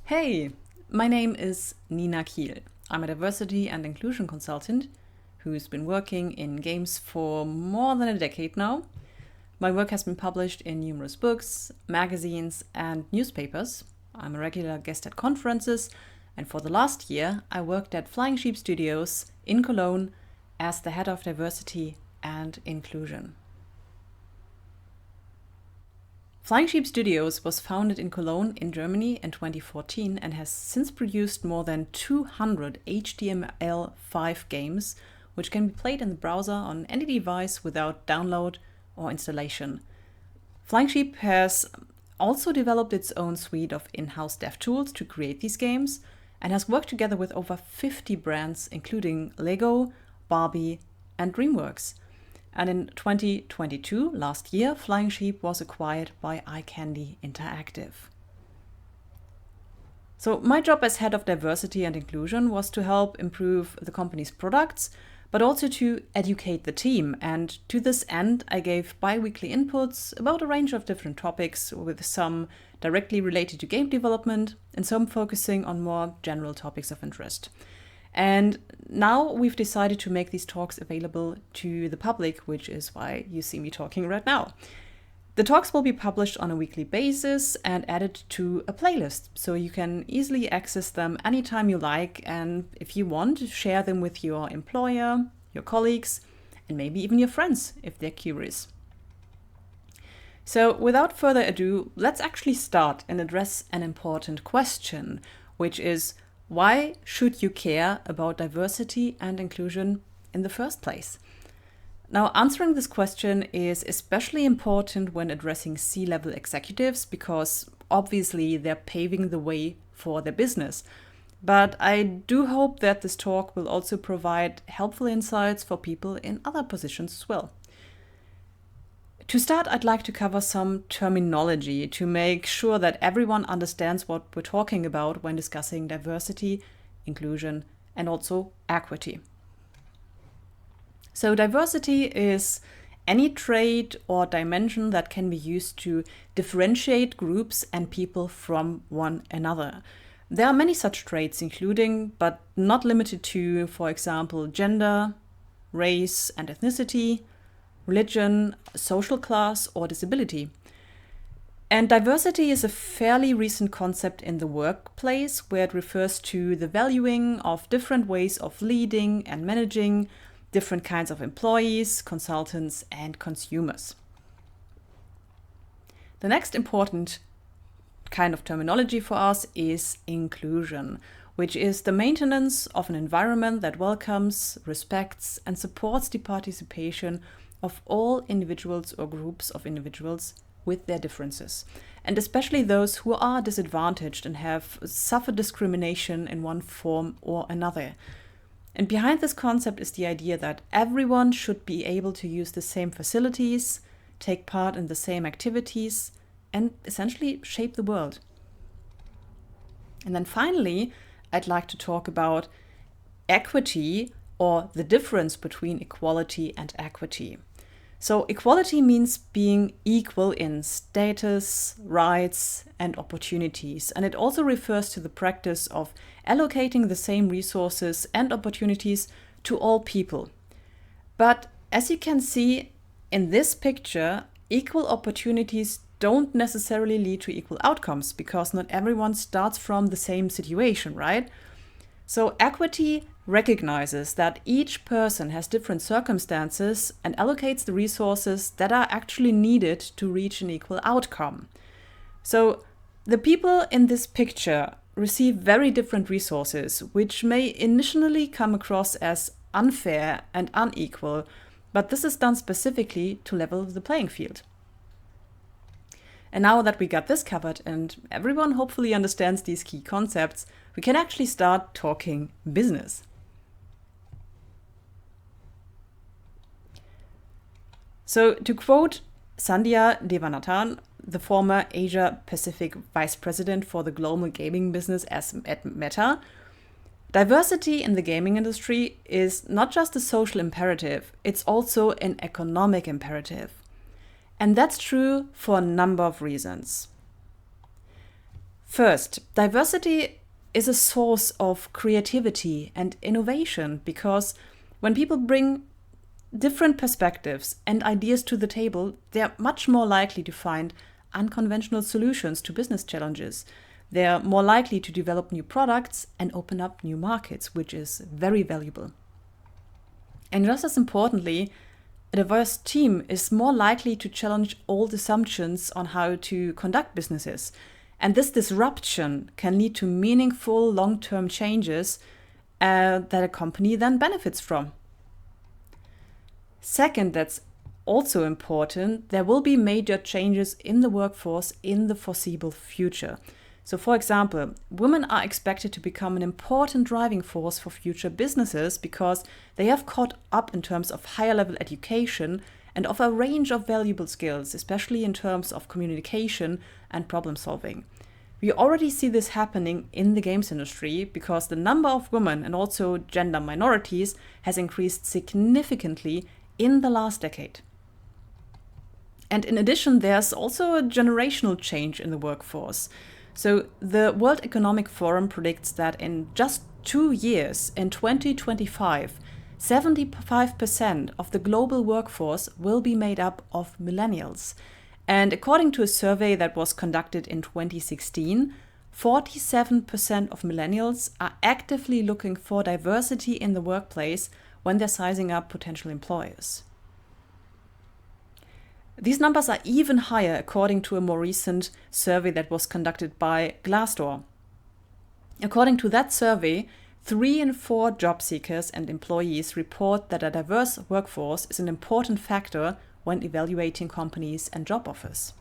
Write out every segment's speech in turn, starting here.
Hey, my name is Nina Kiel. I'm a diversity and inclusion consultant who's been working in games for more than a decade now. My work has been published in numerous books, magazines, and newspapers. I'm a regular guest at conferences, and for the last year, I worked at Flying Sheep Studios in Cologne as the head of diversity and inclusion. Flying Sheep Studios was founded in Cologne in Germany in 2014 and has since produced more than 200 HTML5 games, which can be played in the browser on any device without download or installation. Flying Sheep has also developed its own suite of in-house dev tools to create these games and has worked together with over 50 brands, including Lego, Barbie, and DreamWorks. And in 2022, last year, Flying Sheep was acquired by iCandy Interactive. So my job as head of diversity and inclusion was to help improve the company's products, but also to educate the team. And to this end, I gave bi-weekly inputs about a range of different topics, with some directly related to game development and some focusing on more general topics of interest. And now we've decided to make these talks available to the public, which is why you see me talking right now. The talks will be published on a weekly basis and added to a playlist, so you can easily access them anytime you like, and if you want, share them with your employer, your colleagues, and maybe even your friends if they're curious. So without further ado, let's actually start and address an important question, which is, why should you care about diversity and inclusion in the first place? Now, answering this question is especially important when addressing C-level executives because obviously they're paving the way for their business. But I do hope that this talk will also provide helpful insights for people in other positions as well. To start, I'd like to cover some terminology to make sure that everyone understands what we're talking about when discussing diversity, inclusion, and also equity. So diversity is any trait or dimension that can be used to differentiate groups and people from one another. There are many such traits, including, but not limited to, for example, gender, race and ethnicity, religion, social class, or disability. And diversity is a fairly recent concept in the workplace, where it refers to the valuing of different ways of leading and managing different kinds of employees, consultants, and consumers. The next important kind of terminology for us is inclusion, which is the maintenance of an environment that welcomes, respects, and supports the participation of all individuals or groups of individuals with their differences, and especially those who are disadvantaged and have suffered discrimination in one form or another. And behind this concept is the idea that everyone should be able to use the same facilities, take part in the same activities, and essentially shape the world. And then finally, I'd like to talk about equity, or the difference between equality and equity. So equality means being equal in status, rights, and opportunities. And it also refers to the practice of allocating the same resources and opportunities to all people. But as you can see in this picture, equal opportunities don't necessarily lead to equal outcomes because not everyone starts from the same situation, right? So equity recognizes that each person has different circumstances and allocates the resources that are actually needed to reach an equal outcome. So the people in this picture receive very different resources, which may initially come across as unfair and unequal, but this is done specifically to level the playing field. And now that we got this covered and everyone hopefully understands these key concepts, we can actually start talking business. So to quote Sandhya Devanathan, the former Asia Pacific Vice President for the global gaming business at Meta, diversity in the gaming industry is not just a social imperative, it's also an economic imperative. And that's true for a number of reasons. First, diversity is a source of creativity and innovation because when people bring different perspectives and ideas to the table, they're much more likely to find unconventional solutions to business challenges. They're more likely to develop new products and open up new markets, which is very valuable. And just as importantly, a diverse team is more likely to challenge old assumptions on how to conduct businesses. And this disruption can lead to meaningful long-term changes that a company then benefits from. Second, that's also important, there will be major changes in the workforce in the foreseeable future. So for example, women are expected to become an important driving force for future businesses because they have caught up in terms of higher level education and offer a range of valuable skills, especially in terms of communication and problem solving. We already see this happening in the games industry because the number of women and also gender minorities has increased significantly in the last decade. And in addition, there's also a generational change in the workforce. So the World Economic Forum predicts that in just 2 years, in 2025, 75% of the global workforce will be made up of millennials. And according to a survey that was conducted in 2016, 47% of millennials are actively looking for diversity in the workplace when they're sizing up potential employers. These numbers are even higher according to a more recent survey that was conducted by Glassdoor. According to that survey, 3 in 4 job seekers and employees report that a diverse workforce is an important factor when evaluating companies and job offers.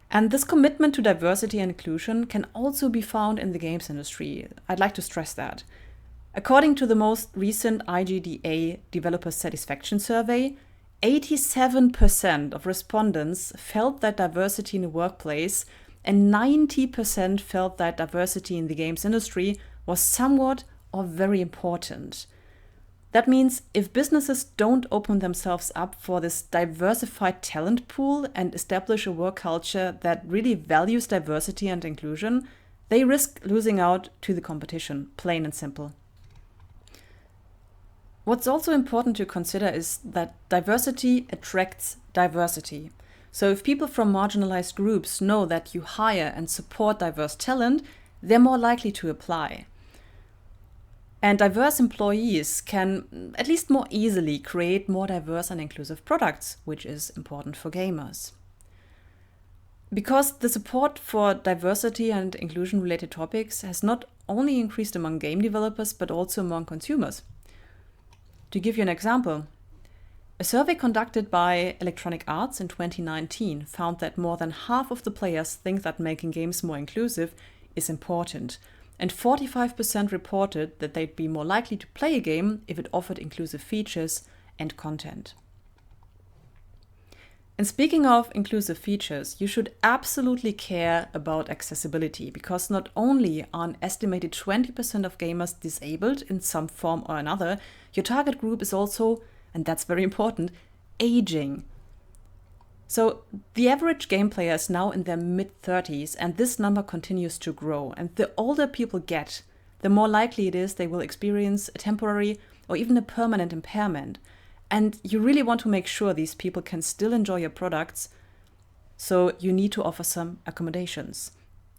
And this commitment to diversity and inclusion can also be found in the games industry. I'd like to stress that. According to the most recent IGDA Developer Satisfaction Survey, 87% of respondents felt that diversity in the workplace and 90% felt that diversity in the games industry was somewhat or very important. That means if businesses don't open themselves up for this diversified talent pool and establish a work culture that really values diversity and inclusion, they risk losing out to the competition, plain and simple. What's also important to consider is that diversity attracts diversity. So if people from marginalized groups know that you hire and support diverse talent, they're more likely to apply. And diverse employees can at least more easily create more diverse and inclusive products, which is important for gamers. Because the support for diversity and inclusion related topics has not only increased among game developers, but also among consumers. To give you an example, a survey conducted by Electronic Arts in 2019 found that more than half of the players think that making games more inclusive is important, and 45% reported that they'd be more likely to play a game if it offered inclusive features and content. And speaking of inclusive features, you should absolutely care about accessibility because not only are an estimated 20% of gamers disabled in some form or another, your target group is also, and that's very important, aging. So the average game player is now in their mid-30s and this number continues to grow. And the older people get, the more likely it is they will experience a temporary or even a permanent impairment. And you really want to make sure these people can still enjoy your products, so you need to offer some accommodations.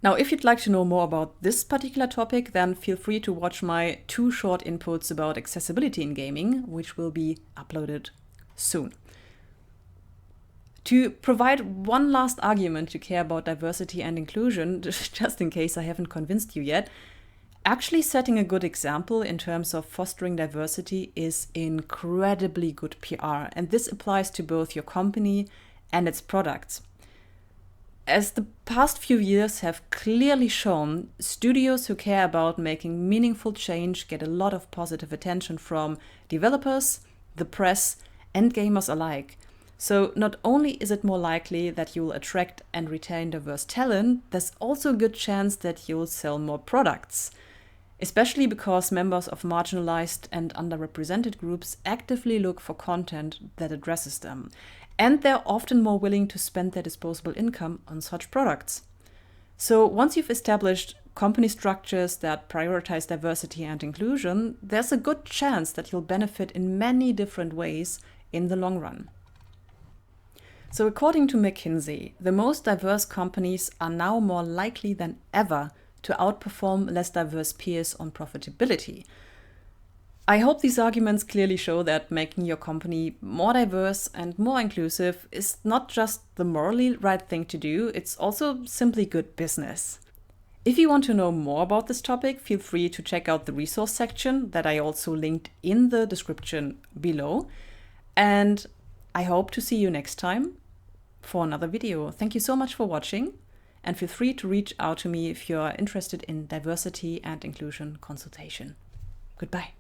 Now, if you'd like to know more about this particular topic, then feel free to watch my 2 short inputs about accessibility in gaming, which will be uploaded soon. To provide one last argument to care about diversity and inclusion, just in case I haven't convinced you yet, actually setting a good example in terms of fostering diversity is incredibly good PR, and this applies to both your company and its products. As the past few years have clearly shown, studios who care about making meaningful change get a lot of positive attention from developers, the press, and gamers alike. So not only is it more likely that you'll attract and retain diverse talent, there's also a good chance that you'll sell more products. Especially because members of marginalized and underrepresented groups actively look for content that addresses them. And they're often more willing to spend their disposable income on such products. So once you've established company structures that prioritize diversity and inclusion, there's a good chance that you'll benefit in many different ways in the long run. So according to McKinsey, the most diverse companies are now more likely than ever to outperform less diverse peers on profitability. I hope these arguments clearly show that making your company more diverse and more inclusive is not just the morally right thing to do, it's also simply good business. If you want to know more about this topic, feel free to check out the resource section that I also linked in the description below. And I hope to see you next time for another video. Thank you so much for watching, and feel free to reach out to me if you're interested in diversity and inclusion consultation. Goodbye.